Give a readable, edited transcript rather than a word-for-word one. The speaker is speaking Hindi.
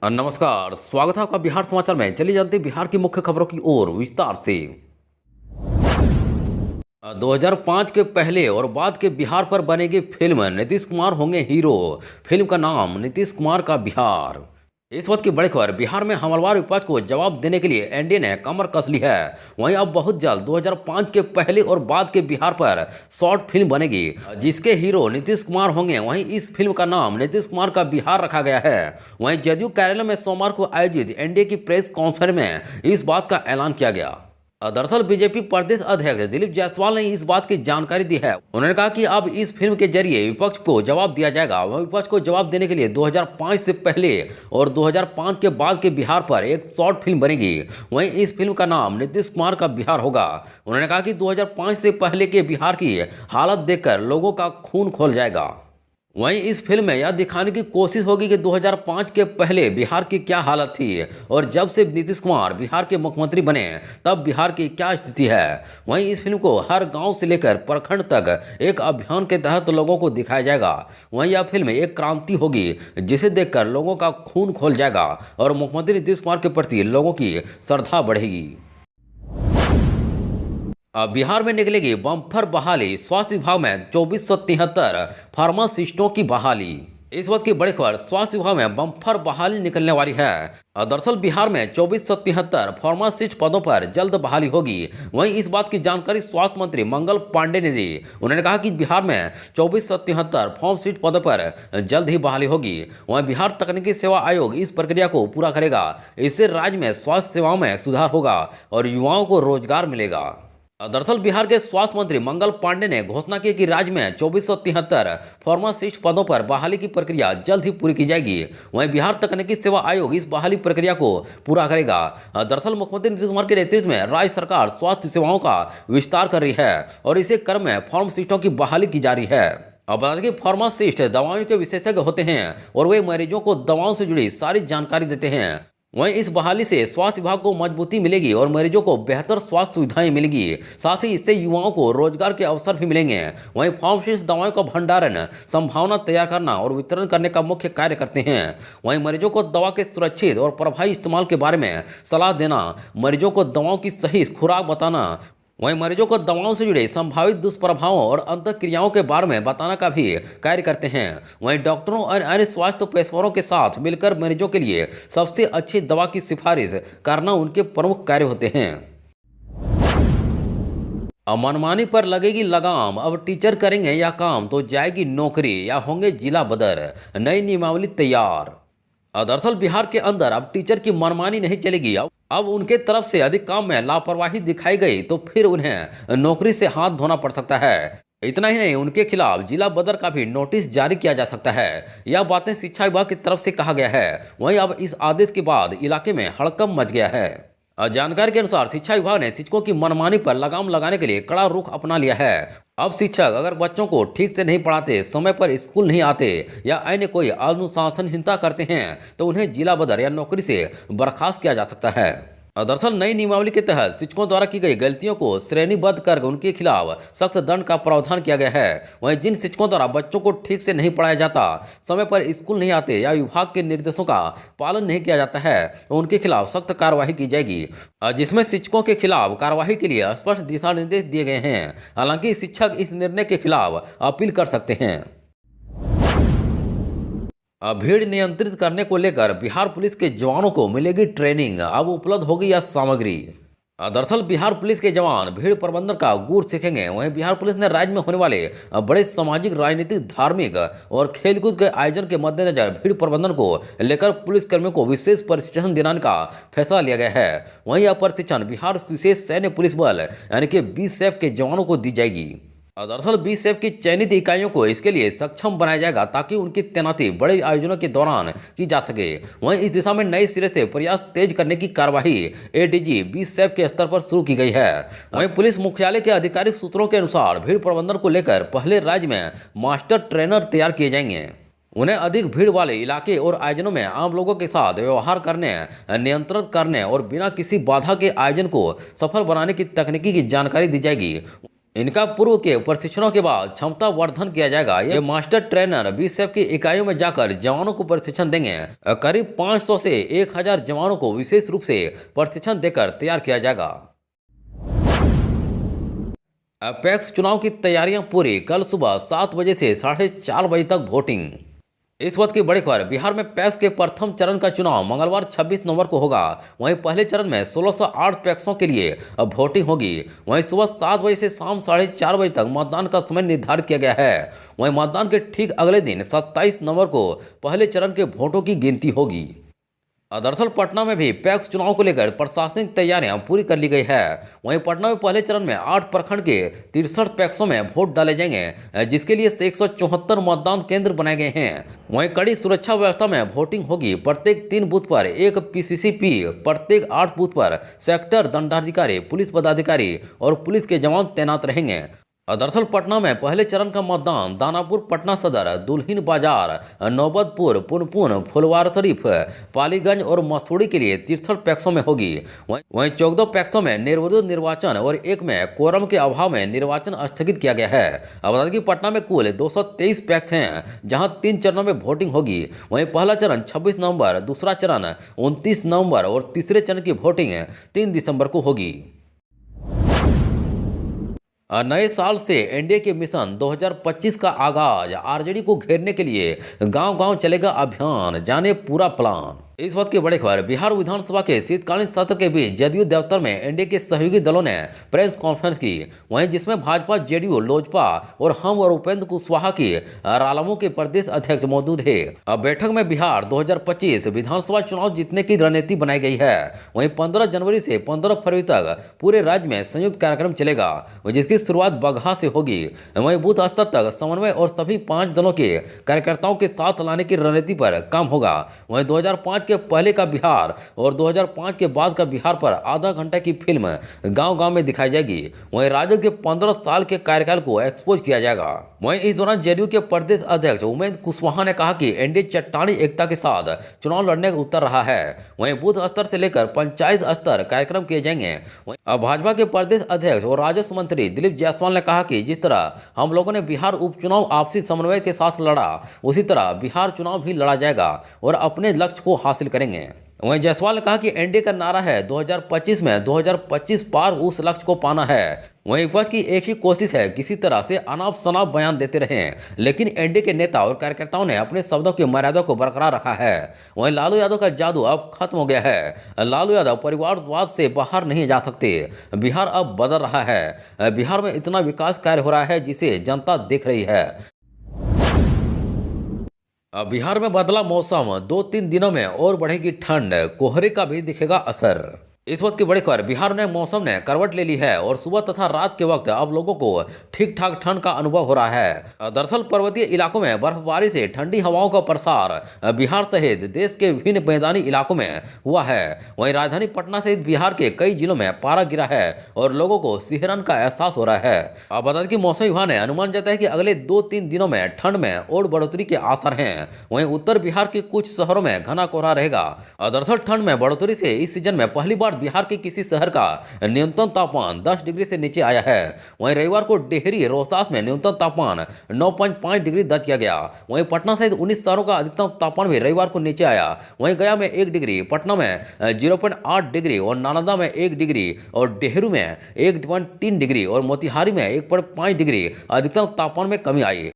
नमस्कार, स्वागत है आपका बिहार समाचार में। चलिए जानते हैं बिहार की मुख्य खबरों की ओर विस्तार से। 2005 के पहले और बाद के बिहार पर बनेगी फिल्म, नीतीश कुमार होंगे हीरो। फिल्म का नाम नीतीश कुमार का बिहार। इस वक्त की बड़ी खबर, बिहार में हमलावर विपक्ष को जवाब देने के लिए एनडीए ने कमर कस ली है। वहीं अब बहुत जल्द 2005 के पहले और बाद के बिहार पर शॉर्ट फिल्म बनेगी जिसके हीरो नीतीश कुमार होंगे। वहीं इस फिल्म का नाम नीतीश कुमार का बिहार रखा गया है। वहीं जदयू कार्यालय में सोमवार को आयोजित एनडीए की प्रेस कॉन्फ्रेंस में इस बात का ऐलान किया गया। दरअसल बीजेपी प्रदेश अध्यक्ष दिलीप जायसवाल ने इस बात की जानकारी दी है। उन्होंने कहा कि अब इस फिल्म के जरिए विपक्ष को जवाब दिया जाएगा। वह विपक्ष को जवाब देने के लिए 2005 से पहले और 2005 के बाद के बिहार पर एक शॉर्ट फिल्म बनेगी। वहीं इस फिल्म का नाम नीतीश कुमार का बिहार होगा। उन्होंने कहा कि 2005 से पहले के बिहार की हालत देखकर लोगों का खून खौल जाएगा। वहीं इस फिल्म में यह दिखाने की कोशिश होगी कि 2005 के पहले बिहार की क्या हालत थी और जब से नीतीश कुमार बिहार के मुख्यमंत्री बने तब बिहार की क्या स्थिति है। वहीं इस फिल्म को हर गांव से लेकर प्रखंड तक एक अभियान के तहत लोगों को दिखाया जाएगा। वहीं यह फिल्म एक क्रांति होगी जिसे देखकर लोगों का खून खौल जाएगा और मुख्यमंत्री नीतीश कुमार के प्रति लोगों की श्रद्धा बढ़ेगी। अब बिहार में निकलेगी बम्पर बहाली, स्वास्थ्य विभाग में 2473 फार्मासिस्टों की बहाली। इस वक्त की बड़ी खबर, स्वास्थ्य विभाग में बम्पर बहाली निकलने वाली है। दरअसल बिहार में 2473 फार्मासिस्ट पदों पर जल्द बहाली होगी। वहीं इस बात की जानकारी स्वास्थ्य मंत्री मंगल पांडे ने दी। उन्होंने कहा कि बिहार में 2473 फार्मासिस्ट पदों पर जल्द ही बहाली होगी। वहीं बिहार तकनीकी सेवा आयोग इस प्रक्रिया को पूरा करेगा। इससे राज्य में स्वास्थ्य सेवाओं में सुधार होगा और युवाओं को रोजगार मिलेगा। दरअसल बिहार के स्वास्थ्य मंत्री मंगल पांडे ने घोषणा की कि राज्य में 2473 फार्मासिस्ट पदों पर बहाली की प्रक्रिया जल्द ही पूरी की जाएगी। वहीं बिहार तकनीकी सेवा आयोग इस बहाली प्रक्रिया को पूरा करेगा। दरअसल मुख्यमंत्री नीतीश कुमार के नेतृत्व में राज्य सरकार स्वास्थ्य सेवाओं का विस्तार कर रही है और इसी क्रम में फार्मासिस्टों की बहाली की जा रही है। अब बता दें कि फार्मासिस्ट दवाओं के विशेषज्ञ होते हैं और वे मरीजों को दवाओं से जुड़ी सारी जानकारी देते हैं। वहीं इस बहाली से स्वास्थ्य विभाग को मजबूती मिलेगी और मरीजों को बेहतर स्वास्थ्य सुविधाएं मिलेगी। साथ ही इससे युवाओं को रोजगार के अवसर भी मिलेंगे। वहीं फार्मासिस्ट दवाओं का भंडारण, संभावना तैयार करना और वितरण करने का मुख्य कार्य करते हैं। वहीं मरीजों को दवा के सुरक्षित और प्रभावी इस्तेमाल के बारे में सलाह देना, मरीजों को दवाओं की सही खुराक बताना, वहीं मरीजों को दवाओं से जुड़े संभावित दुष्प्रभावों और अंतःक्रियाओं के बारे में बताना का भी कार्य करते हैं। वहीं डॉक्टरों और अन्य स्वास्थ्य पेशेवरों के साथ मिलकर मरीजों के लिए सबसे अच्छी दवा की सिफारिश करना उनके प्रमुख कार्य होते हैं। अब मनमानी पर लगेगी लगाम, अब टीचर करेंगे या काम तो जाएगी नौकरी या होंगे जिला बदर, नई नियमावली तैयार। दरअसल बिहार के अंदर अब टीचर की मनमानी नहीं चलेगी। अब उनके तरफ से अधिक काम में लापरवाही दिखाई गई तो फिर उन्हें नौकरी से हाथ धोना पड़ सकता है। इतना ही नहीं, उनके खिलाफ जिला बदर का भी नोटिस जारी किया जा सकता है। यह बातें शिक्षा विभाग की तरफ से कहा गया है। वहीं अब इस आदेश के बाद इलाके में हड़कंप मच गया है। जानकारी के अनुसार शिक्षा विभाग ने शिक्षकों की मनमानी पर लगाम लगाने के लिए कड़ा रुख अपना लिया है। अब शिक्षक अगर बच्चों को ठीक से नहीं पढ़ाते, समय पर स्कूल नहीं आते या अन्य कोई अनुशासनहीनता करते हैं तो उन्हें जिला बदर या नौकरी से बर्खास्त किया जा सकता है। दरअसल नई नियमावली के तहत शिक्षकों द्वारा की गई गलतियों को श्रेणीबद्ध कर उनके खिलाफ सख्त दंड का प्रावधान किया गया है। वहीं जिन शिक्षकों द्वारा बच्चों को ठीक से नहीं पढ़ाया जाता, समय पर स्कूल नहीं आते या विभाग के निर्देशों का पालन नहीं किया जाता है तो उनके खिलाफ सख्त कार्रवाई की जाएगी, जिसमें शिक्षकों के खिलाफ कार्रवाई के लिए स्पष्ट दिशा निर्देश दिए गए हैं। हालांकि शिक्षक इस निर्णय के खिलाफ अपील कर सकते हैं। भीड़ नियंत्रित करने को लेकर बिहार पुलिस के जवानों को मिलेगी ट्रेनिंग, अब उपलब्ध होगी यह सामग्री। दरअसल बिहार पुलिस के जवान भीड़ प्रबंधन का गुर सीखेंगे। वहीं बिहार पुलिस ने राज्य में होने वाले बड़े सामाजिक, राजनीतिक, धार्मिक और खेलकूद के आयोजन के मद्देनजर भीड़ प्रबंधन को लेकर पुलिसकर्मियों को विशेष प्रशिक्षण दिलाने का फैसला लिया गया है। वहीं यह प्रशिक्षण बिहार विशेष सैन्य पुलिस बल यानी कि बीएसएफ के जवानों को दी जाएगी। दरअसल बीएसएफ की चयनित इकाइयों को इसके लिए सक्षम बनाया जाएगा ताकि उनकी तैनाती बड़े आयोजनों के दौरान की जा सके। वहीं इस दिशा में नए सिरे से प्रयास तेज करने की कार्यवाही एडीजी बीएसएफ के स्तर पर शुरू की गई है। वहीं पुलिस मुख्यालय के आधिकारिक सूत्रों के अनुसार भीड़ प्रबंधन को लेकर पहले राज्य में मास्टर ट्रेनर तैयार किए जाएंगे। उन्हें अधिक भीड़ वाले इलाके और आयोजनों में आम लोगों के साथ व्यवहार करने, नियंत्रित करने और बिना किसी बाधा के आयोजन को सफल बनाने की तकनीकी की जानकारी दी जाएगी। इनका पूर्व के प्रशिक्षणों के बाद क्षमता वर्धन किया जाएगा। ये मास्टर ट्रेनर बीएसएफ की इकाइयों में जाकर जवानों को प्रशिक्षण देंगे। करीब 500 से 1000 जवानों को विशेष रूप से प्रशिक्षण देकर तैयार किया जाएगा। अपेक्स चुनाव की तैयारियां पूरी। कल सुबह 7 बजे से 4:30 बजे तक वोटिंग। इस वक्त की बड़ी खबर, बिहार में पैक्स के प्रथम चरण का चुनाव मंगलवार 26 नवंबर को होगा। वहीं पहले चरण में 1608 पैक्सों के लिए अब वोटिंग होगी। वहीं सुबह 7 बजे से शाम 4:30 बजे तक मतदान का समय निर्धारित किया गया है। वहीं मतदान के ठीक अगले दिन 27 नवंबर को पहले चरण के वोटों की गिनती होगी। दरअसल पटना में भी पैक्स चुनाव को लेकर प्रशासनिक तैयारियां पूरी कर ली गई है। वहीं पटना में पहले चरण में 8 प्रखंड के 63 पैक्सों में वोट डाले जाएंगे, जिसके लिए 174 मतदान केंद्र बनाए गए हैं। वहीं कड़ी सुरक्षा व्यवस्था में वोटिंग होगी। प्रत्येक 3 बूथ पर एक पीसीसीपी, प्रत्येक 8 बूथ पर सेक्टर दंडाधिकारी, पुलिस पदाधिकारी और पुलिस के जवान तैनात रहेंगे। दरअसल पटना में पहले चरण का मतदान दानापुर, पटना सदर, दुल्हिन बाजार, नौबतपुर, पुनपुन, फुलवार शरीफ, पालीगंज और मसूरी के लिए 63 पैक्सों में होगी। वहीं 14 पैक्सों में निर्विरोध निर्वाचन और एक में कोरम के अभाव में निर्वाचन स्थगित किया गया है। अब बता दें कि पटना में कुल 223 पैक्स हैं, जहां 3 चरणों में वोटिंग होगी। वहीं पहला चरण 26 नवंबर, दूसरा चरण 29 नवंबर और तीसरे चरण की वोटिंग 3 दिसंबर को होगी। नए साल से एनडीए के मिशन 2025 का आगाज। आरजेडी को घेरने के लिए गांव-गांव चलेगा अभियान, जाने पूरा प्लान। इस वक्त की बड़ी खबर, बिहार विधानसभा के शीतकालीन सत्र के बीच जदयू दफ्तर में एनडीए के सहयोगी दलों ने प्रेस कॉन्फ्रेंस की। वहीं जिसमें भाजपा, जेडीयू, लोजपा और हम और उपेंद्र कुशवाहा की रालोमो के प्रदेश अध्यक्ष मौजूद है। अब बैठक में बिहार 2025 विधानसभा चुनाव जीतने की रणनीति बनाई गई है। वहीं 15 जनवरी से 15 फरवरी तक पूरे राज्य में संयुक्त कार्यक्रम चलेगा, जिसकी शुरुआत बगहा से होगी। वहीं बूथ स्तर तक समन्वय और सभी 5 दलों के कार्यकर्ताओं के साथ लाने की रणनीति पर काम होगा। वहीं 2005 के पहले का बिहार और 2005 के बाद का बिहार पर आधा घंटा की फिल्म गांव-गांव में दिखाई जाएगी। वहीं राजद के 15 साल के कार्यकाल को एक्सपोज किया जाएगा। वहीं इस दौरान जेडीयू के प्रदेश अध्यक्ष उमेश कुशवाहा ने कहा कि एनडीए चट्टानी एकता के साथ चुनाव लड़ने को उतर रहा है। वहीं बूथ स्तर से लेकर पंचायत स्तर कार्यक्रम किए जाएंगे। अब भाजपा के प्रदेश अध्यक्ष और राजस्व मंत्री दिलीप जायसवाल ने कहा कि जिस तरह हम लोगों ने बिहार उपचुनाव आपसी समन्वय के साथ लड़ा, उसी तरह बिहार चुनाव भी लड़ा जाएगा और अपने लक्ष्य को हासिल करेंगे। वहीं जायसवाल ने कहा कि एनडीए का नारा है 2025 में 2025 पार, उस लक्ष्य को पाना है। वहीं विपक्ष की एक ही कोशिश है, किसी तरह से अनाप शनाप बयान देते रहें, लेकिन एनडीए के नेता और कार्यकर्ताओं ने अपने शब्दों की मर्यादा को बरकरार रखा है। वहीं लालू यादव का जादू अब खत्म हो गया है। लालू यादव परिवारवाद से बाहर नहीं जा सकते। बिहार अब बदल रहा है। बिहार में इतना विकास कार्य हो रहा है जिसे जनता देख रही है। अब बिहार में बदला मौसम, 2-3 दिनों में और बढ़ेगी ठंड, कोहरे का भी दिखेगा असर। इस वक्त की बड़ी खबर, बिहार में मौसम ने करवट ले ली है और सुबह तथा रात के वक्त अब लोगों को ठीक ठाक ठंड का अनुभव हो रहा है। दरअसल पर्वतीय इलाकों में बर्फबारी से ठंडी हवाओं का प्रसार बिहार सहित देश के विभिन्न मैदानी इलाकों में हुआ है। वहीं राजधानी पटना सहित बिहार के कई जिलों में पारा गिरा है और लोगों को सिहरन का एहसास हो रहा है। अब बता दें कि मौसम विभाग ने अनुमान जताया कि अगले 2-3 दिनों में ठंड में और बढ़ोतरी के आसार हैं। वहीं उत्तर बिहार के कुछ शहरों में घना कोहरा रहेगा। दरअसल ठंड में बढ़ोतरी से इस सीजन में पहली बार बिहार के किसी शहर का न्यूनतम तापमान 10 डिग्री से नीचे आया है। वहीं रविवार को डेहरी, रोहतास में न्यूनतम तापमान 9.5 डिग्री दर्ज किया गया। वहीं पटना सहित 19 शहरों का अधिकतम तापमान भी रविवार को नीचे आया। वहीं गया में 1 डिग्री, पटना में 0.8 डिग्री और नालंदा में 1 डिग्री और डेहरू में 1.3 डिग्री और मोतिहारी में 1.5 डिग्री अधिकतम तापमान में कमी आई।